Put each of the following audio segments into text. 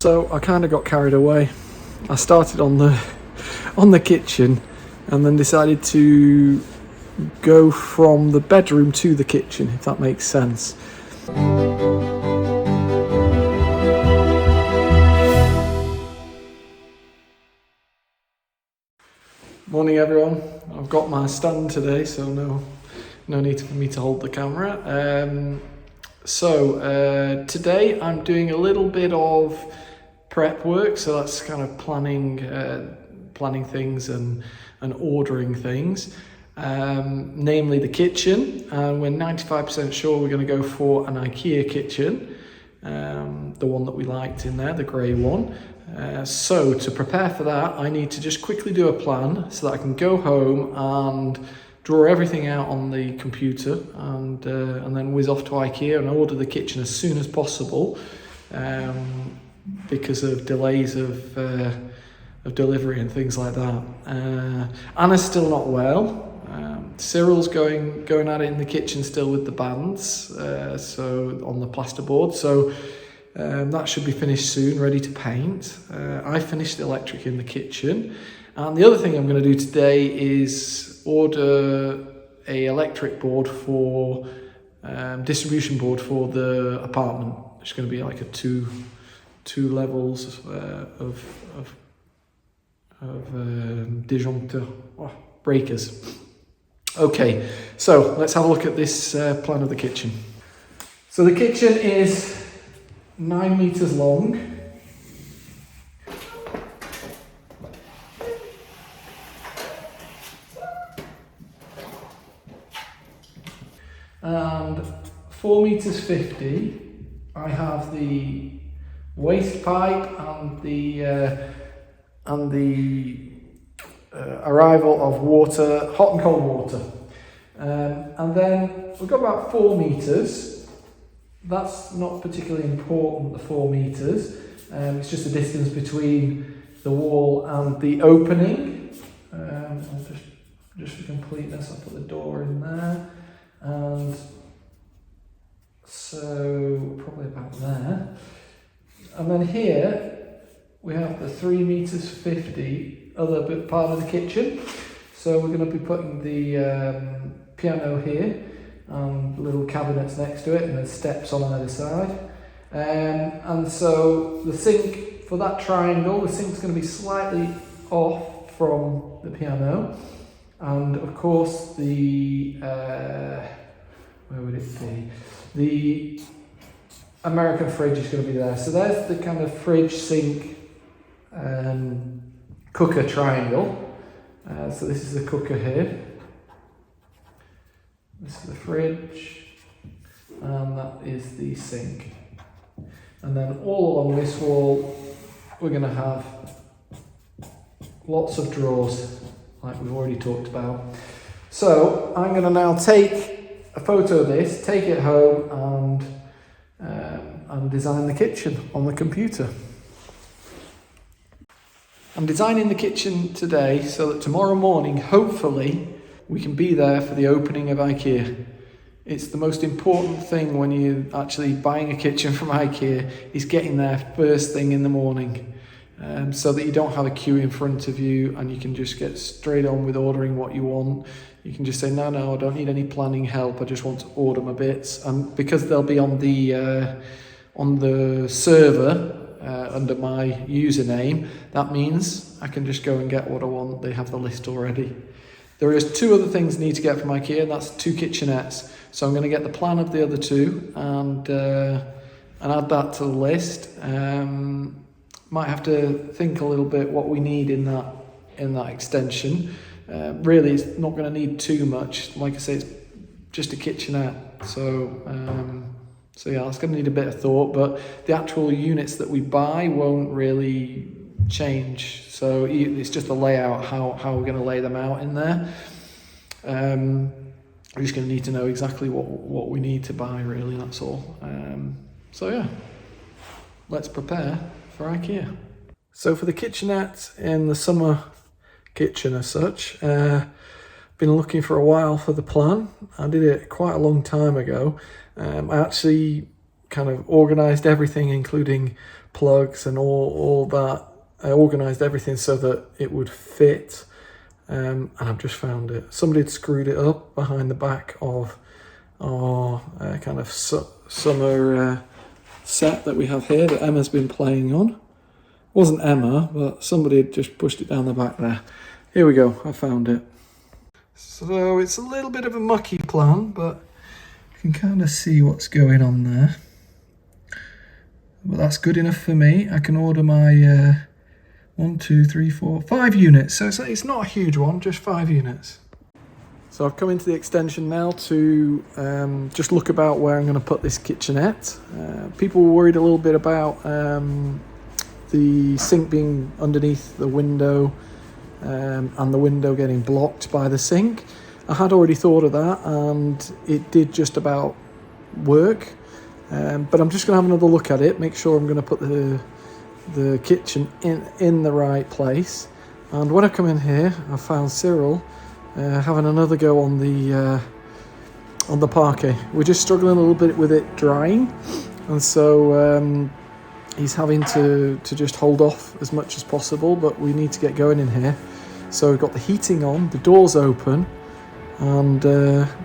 So I kind of got carried away. I started on the kitchen and then decided to go from the bedroom to the kitchen, if that makes sense. Morning everyone. I've got my stand today, so no need for me to hold the camera. Today I'm doing a little bit of prep work, so that's kind of planning things and ordering things, namely the kitchen. And we're 95% sure we're going to go for an IKEA kitchen, the one that we liked in there, the grey one. So to prepare for that, I need to just quickly do a plan so that I can go home and draw everything out on the computer and then whiz off to IKEA and order the kitchen as soon as possible, because of delays of delivery and things like that. Anna's still not well. Cyril's going at it in the kitchen still with the bands, so on the plasterboard. So that should be finished soon, ready to paint. I finished the electric in the kitchen. And the other thing I'm going to do today is order a electric board for distribution board for the apartment. It's going to be like a two levels of disjoncteur breakers. Okay, so let's have a look at this plan of the kitchen. So the kitchen is 9 meters long. And 4 meters 50. I have the waste pipe and the arrival of water, hot and cold water. And then we've got about 4 meters. That's not particularly important, the 4 meters. It's just the distance between the wall and the opening. I'll just for completeness, I'll put the door in there. And so probably about there. And then here we have the 3 meters 50 other bit part of the kitchen. So we're going to be putting the piano here and little cabinets next to it, and then steps on either side. And so the sink for that triangle, the sink's going to be slightly off from the piano. And of course the, where would it be? The American fridge is going to be there. So there's the kind of fridge, sink, cooker triangle. So this is the cooker here. This is the fridge, and that is the sink. And then all along this wall, we're going to have lots of drawers, like we've already talked about. So I'm going to now take a photo of this, take it home, and design the kitchen on the computer. I'm designing the kitchen today so that tomorrow morning, hopefully, we can be there for the opening of IKEA. It's the most important thing when you're actually buying a kitchen from IKEA, is getting there first thing in the morning, so that you don't have a queue in front of you and you can just get straight on with ordering what you want. You can just say, no, I don't need any planning help, I just want to order my bits. And because they'll be on the server under my username, that means I can just go and get what I want. They have the list already. There is 2 other things I need to get from IKEA, and that's 2 kitchenettes. So I'm going to get the plan of the other 2 and add that to the list. Might have to think a little bit what we need in that extension. Really, it's not going to need too much. Like I say, it's just a kitchenette. So yeah, it's going to need a bit of thought. But the actual units that we buy won't really change. So it's just a layout, how we're going to lay them out in there. We're just going to need to know exactly what we need to buy, really, that's all. So yeah, let's prepare for IKEA. So for the kitchenette in the summer kitchen as such, been looking for a while for the plan. I did it quite a long time ago. I actually kind of organised everything, including plugs and all that. I organised everything so that it would fit, and I've just found it. Somebody had screwed it up behind the back of our kind of summer set that we have here that Emma's been playing on. It wasn't Emma, but somebody had just pushed it down the back there. Here we go, I found it. So it's a little bit of a mucky plan, but you can kind of see what's going on there. But that's good enough for me. I can order my 1, 2, 3, 4, 5 units. So it's not a huge one, just 5 units. So I've come into the extension now to just look about where I'm going to put this kitchenette. People were worried a little bit about the sink being underneath the window and the window getting blocked by the sink. I had already thought of that and it did just about work. But I'm just going to have another look at it, make sure I'm going to put the kitchen in the right place. And when I come in here, I found Cyril having another go on the parquet. We're just struggling a little bit with it drying, and so he's having to just hold off as much as possible, but we need to get going in here. So we've got the heating on, the door's open, and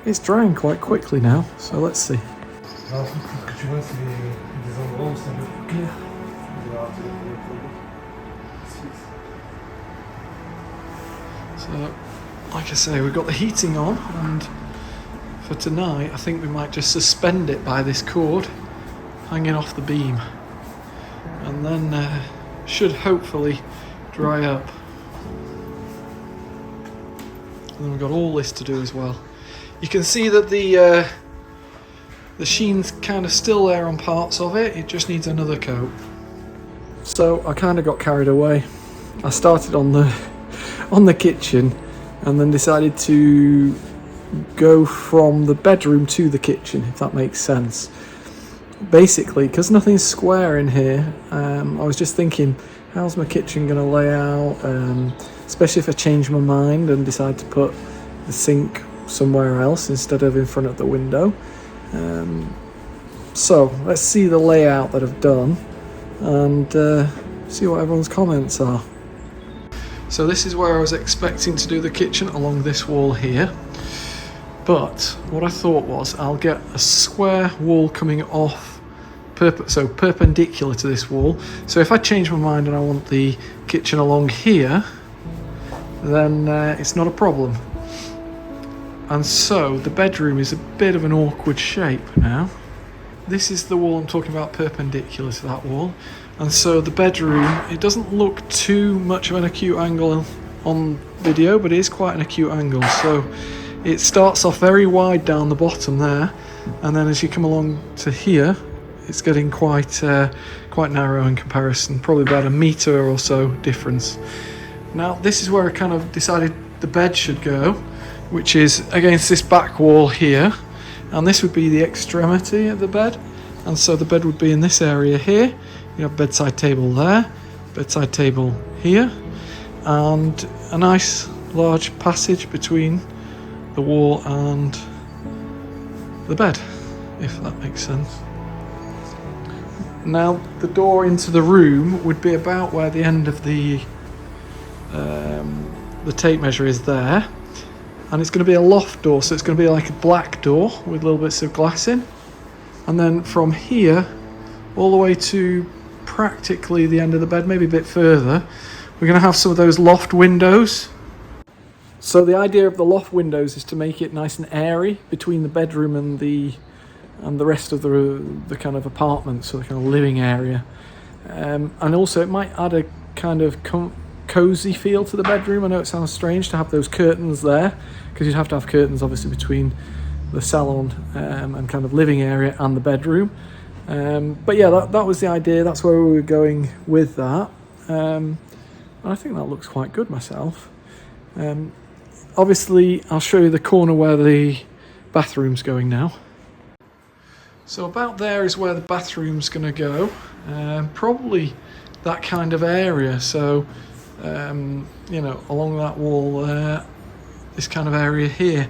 it's drying quite quickly now, so let's see. So, like I say, we've got the heating on, and for tonight I think we might just suspend it by this cord hanging off the beam, and then should hopefully dry up. And then we've got all this to do as well. You can see that the sheen's kind of still there on parts of it, it just needs another coat. So I kind of got carried away. I started on the kitchen and then decided to go from the bedroom to the kitchen, if that makes sense. Basically, because nothing's square in here, I was just thinking, how's my kitchen going to lay out, especially if I change my mind and decide to put the sink somewhere else instead of in front of the window. So let's see the layout that I've done and see what everyone's comments are. So this is where I was expecting to do the kitchen, along this wall here, but what I thought was I'll get a square wall coming off, so perpendicular to this wall. So if I change my mind and I want the kitchen along here, then it's not a problem. And so the bedroom is a bit of an awkward shape now. This is the wall I'm talking about, perpendicular to that wall. And so the bedroom, it doesn't look too much of an acute angle on video, but it is quite an acute angle. So it starts off very wide down the bottom there, and then as you come along to here, it's getting quite narrow in comparison, probably about 1 metre or so difference. Now this is where I kind of decided the bed should go, which is against this back wall here, and this would be the extremity of the bed, and so the bed would be in this area here. You have bedside table there, bedside table here, and a nice large passage between the wall and the bed, if that makes sense. Now the door into the room would be about where the end of the tape measure is there, and it's going to be a loft door, so it's going to be like a black door with little bits of glass in, and then from here all the way to practically the end of the bed, maybe a bit further, we're going to have some of those loft windows. So the idea of the loft windows is to make it nice and airy between the bedroom and the rest of the kind of apartment, so the kind of living area, and also it might add a kind of cozy feel to the bedroom. I know it sounds strange to have those curtains there, because you'd have to have curtains obviously between the salon and kind of living area and the bedroom. But yeah, that was the idea. That's where we were going with that. And I think that looks quite good myself. Obviously, I'll show you the corner where the bathroom's going now. So about there is where the bathroom's going to go. Probably that kind of area. So, you know, along that wall there, this kind of area here.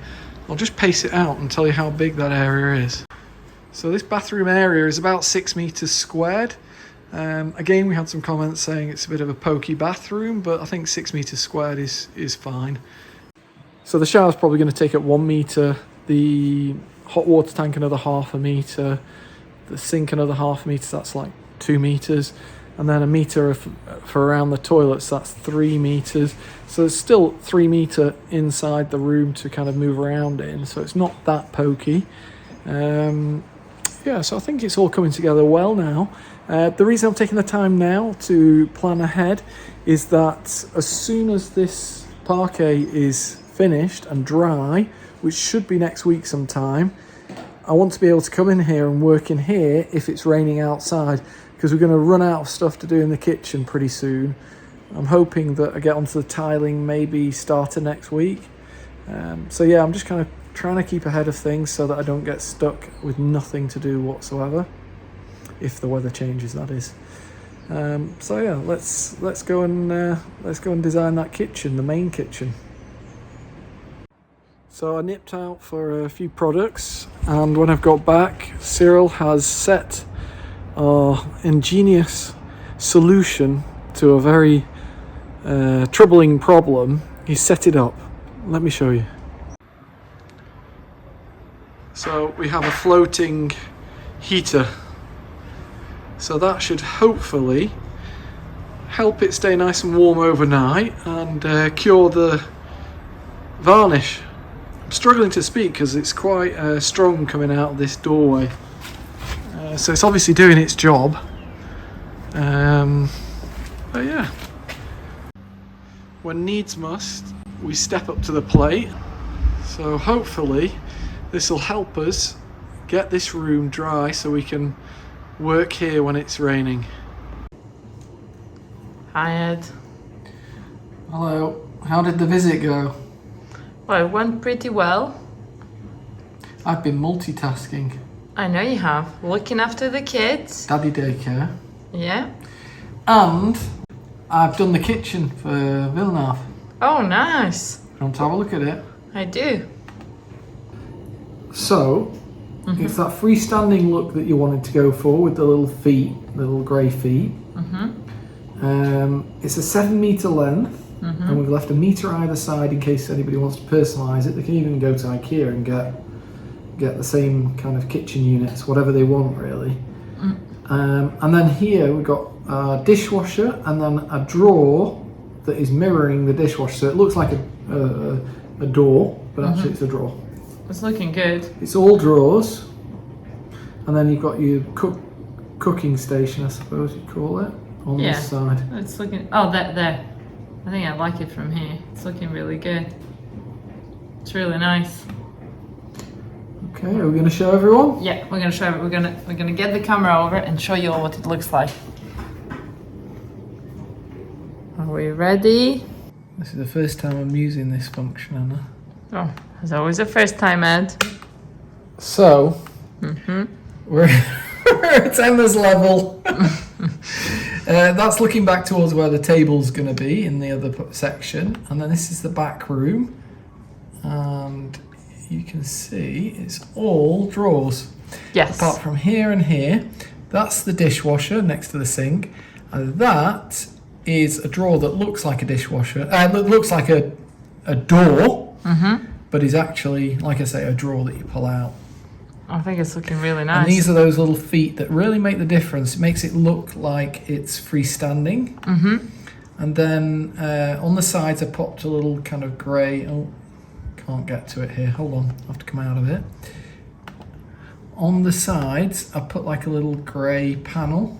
I'll just pace it out and tell you how big that area is. So this bathroom area is about 6 meters squared, Again, we had some comments saying it's a bit of a pokey bathroom, but I think 6 meters squared is fine. So the shower's probably going to take up 1 meter, the hot water tank another 0.5 meter, the sink another 0.5 meter, that's like 2 meters, and then 1 meter for around the toilets, that's 3 meters. So there's still 3 meter inside the room to kind of move around in, so it's not that pokey. Yeah, so I think it's all coming together well now. The reason I'm taking the time now to plan ahead is that as soon as this parquet is finished and dry, which should be next week sometime, I want to be able to come in here and work in here if it's raining outside, because we're going to run out of stuff to do in the kitchen pretty soon. I'm hoping that I get onto the tiling maybe starting next week. So yeah, I'm just kind of trying to keep ahead of things so that I don't get stuck with nothing to do whatsoever, if the weather changes, that is. So yeah, let's go and design that kitchen, the main kitchen. So I nipped out for a few products, and when I've got back, Cyril has set our ingenious solution to a very troubling problem. He's set it up. Let me show you. So we have a floating heater. So that should hopefully help it stay nice and warm overnight and cure the varnish. I'm struggling to speak because it's quite strong coming out of this doorway. So it's obviously doing its job. But yeah. When needs must, we step up to the plate. So hopefully this will help us get this room dry so we can work here when it's raining. Hi Ed. Hello. How did the visit go? Well, it went pretty well. I've been multitasking. I know you have. Looking after the kids. Daddy daycare. Yeah. And I've done the kitchen for Villeneuve. Oh, nice. You want to have a look at it? I do. So, it's that freestanding look that you wanted to go for with the little feet, the little grey feet. It's a 7 metre length, and we've left 1 metre either side in case anybody wants to personalise it. They can even go to IKEA and get the same kind of kitchen units, whatever they want really. And then here we've got a dishwasher and then a drawer that is mirroring the dishwasher, so it looks like a door, but actually it's a drawer. It's looking good. It's all drawers, and then you've got your cooking station, I suppose you'd call it, on this side. It's looking. Oh, there. I think I like it from here. It's looking really good. It's really nice. Okay, are we going to show everyone? Yeah, we're gonna show it. We're gonna get the camera over and show you all what it looks like. Are we ready? This is the first time I'm using this function, Anna. Oh, it's always the first time, Ed. So, we're at Emma's level. That's looking back towards where the table's going to be in the other section. And then this is the back room. And you can see it's all drawers. Yes. Apart from here and here. That's the dishwasher next to the sink. And that is a drawer that looks like a dishwasher. Looks like a door. But is actually, like I say, a drawer that you pull out. I think it's looking really nice. And these are those little feet that really make the difference. It makes it look like it's freestanding. And then on the sides I popped a little kind of grey, oh, can't get to it here, hold on, I have to come out of it. On the sides I put like a little grey panel,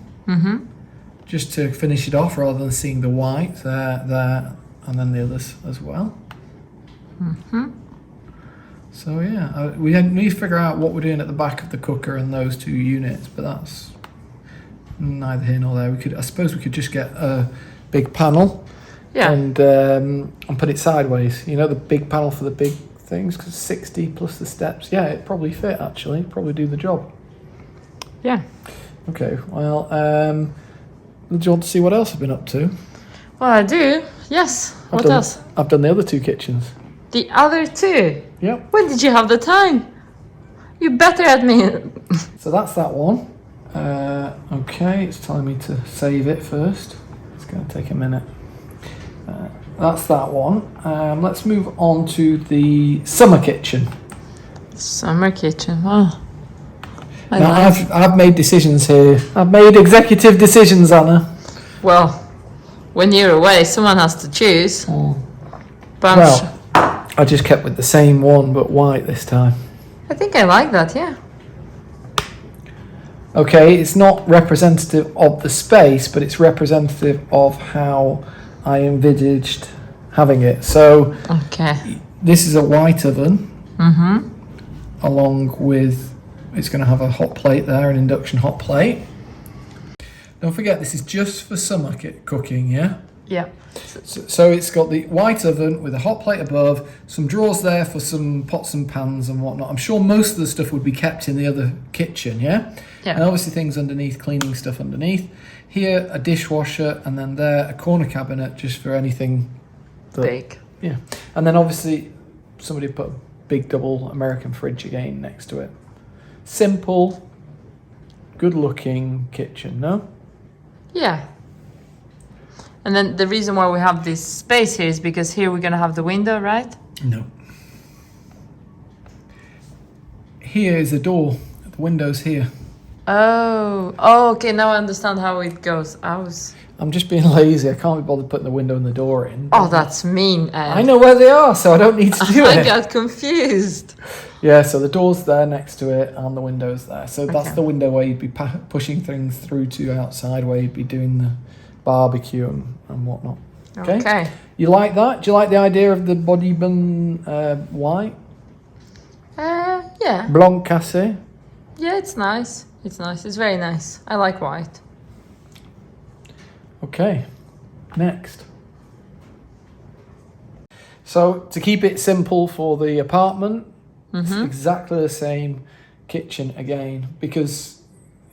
just to finish it off rather than seeing the white there, and then the others as well. So yeah, we need to figure out what we're doing at the back of the cooker and those two units, but that's neither here nor there. I suppose we could just get a big panel, and put it sideways. You know, the big panel for the big things, because 60 plus the steps. Yeah, it'd probably fit actually. Probably do the job. Yeah. Okay. Well, do you want to see what else I've been up to? Well, I do. Yes. What else? I've done the other two kitchens. The other two? Yep. When did you have the time? You're better at me. So that's that one. Okay, it's telling me to save it first. It's going to take a minute. That's that one. Let's move on to the summer kitchen. Summer kitchen, wow. Now, I've made decisions here. I've made executive decisions, Anna. Well, when you're away, someone has to choose. But Well, I just kept with the same one, but white this time. I think I like that, yeah. Okay, it's not representative of the space, but it's representative of how I envisaged having it. So Okay. this is a white oven, Mm-hmm. along with, it's going to have a hot plate there, an induction hot plate. Don't forget, this is just for summer cooking, yeah? Yeah. So it's got the white oven with a hot plate above, some drawers there for some pots and pans and whatnot. I'm sure most of the stuff would be kept in the other kitchen, yeah? Yeah. And obviously things underneath, cleaning stuff underneath. Here, a dishwasher, and then there, a corner cabinet just for anything Big. Yeah. And then obviously somebody put a big double American fridge again next to it. Simple, good looking kitchen, no? Yeah. And then the reason why we have this space here is because here we're gonna have the window, right? No. Here is a door. The window's here. Oh, okay. Now I understand how it goes. I'm just being lazy. I can't be bothered putting the window and the door in. Oh, that's mean, Ed. I know where they are, so I don't need to do I it. got confused. Yeah, so the door's there next to it and the window's there. So that's Okay. the window where you'd be pushing things through to outside, where you'd be doing the barbecue and whatnot. Okay. You like that? Do you like the idea of the Bodybun white? Yeah. Blanc cassé? Yeah, it's nice. It's nice. It's very nice. I like white. Okay, next. So to keep it simple for the apartment, it's exactly the same kitchen again, because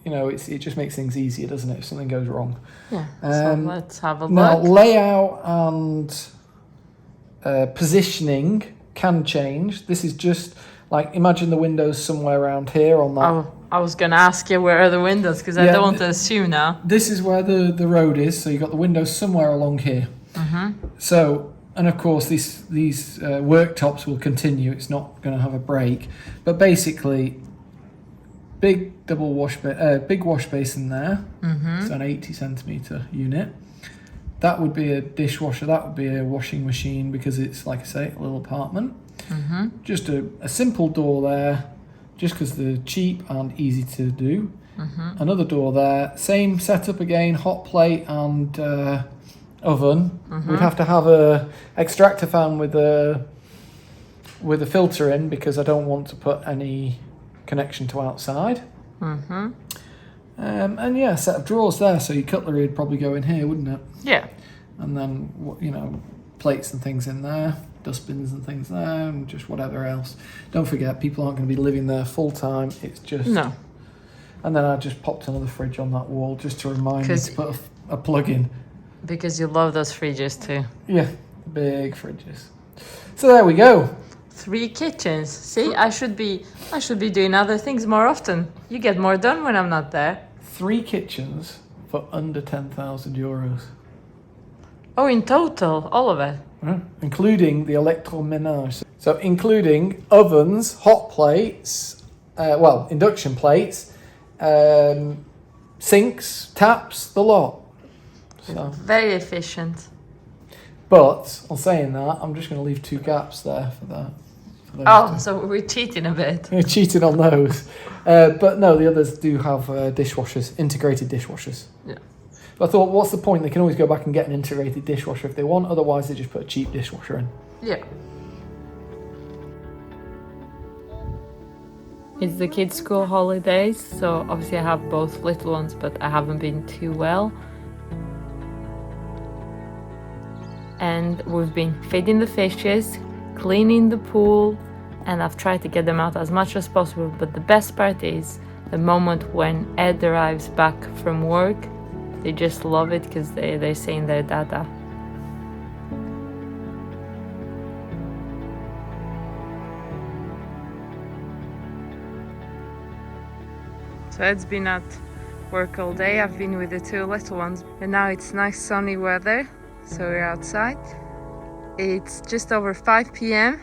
it just makes things easier, doesn't it, if something goes wrong. Yeah. So let's have a Now look. layout and positioning can change. This is just like, imagine the windows somewhere around here on that. Oh, I was gonna ask you where are the windows because I Yeah, don't want to assume now. This is where the road is, so you've got the windows somewhere along here. So, and of course these worktops will continue, it's not going to have a break, but basically big big wash basin there. It's an 80 centimetre unit. That would be a dishwasher, that would be a washing machine, because it's, like I say, a little apartment. Just a simple door there, just because they're cheap and easy to do. Another door there, same setup again, hot plate and oven. We'd have to have a extractor fan with a filter in, because I don't want to put any connection to outside. And yeah, a set of drawers there, so your cutlery would probably go in here, wouldn't it? Yeah. And then plates and things in there, dustbins and things there, and just whatever else. Don't forget, people aren't going to be living there full time. It's just No. And then I just popped another fridge on that wall just to remind me to put a plug in. Because you love those fridges too. Yeah, big fridges. So there we go. 3 kitchens. See, I should be doing other things more often. You get more done when I'm not there. 3 kitchens for under 10,000 euros. Oh, in total, all of it. Including the electroménage. So including ovens, hot plates, induction plates, sinks, taps, the lot. So. Very efficient. But, on saying that, I'm just going to leave 2 gaps there for that. Oh, so we're cheating a bit. We're cheating on those. But no, the others do have dishwashers, integrated dishwashers. Yeah. But I thought, what's the point? They can always go back and get an integrated dishwasher if they want. Otherwise, they just put a cheap dishwasher in. Yeah. It's the kids' school holidays, so obviously I have both little ones, but I haven't been too well. And we've been feeding the fishes, cleaning the pool, and I've tried to get them out as much as possible. But the best part is the moment when Ed arrives back from work, they just love it because they're saying their dada. So Ed's been at work all day. I've been with the two little ones, and now it's nice sunny weather, so we're outside. It's just over 5 p.m.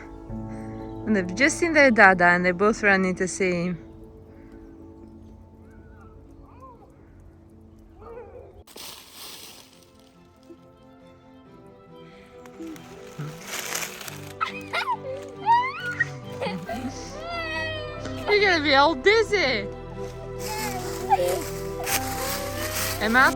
and they've just seen their dada and they both ran in to see him. You're gonna be all dizzy. Emma?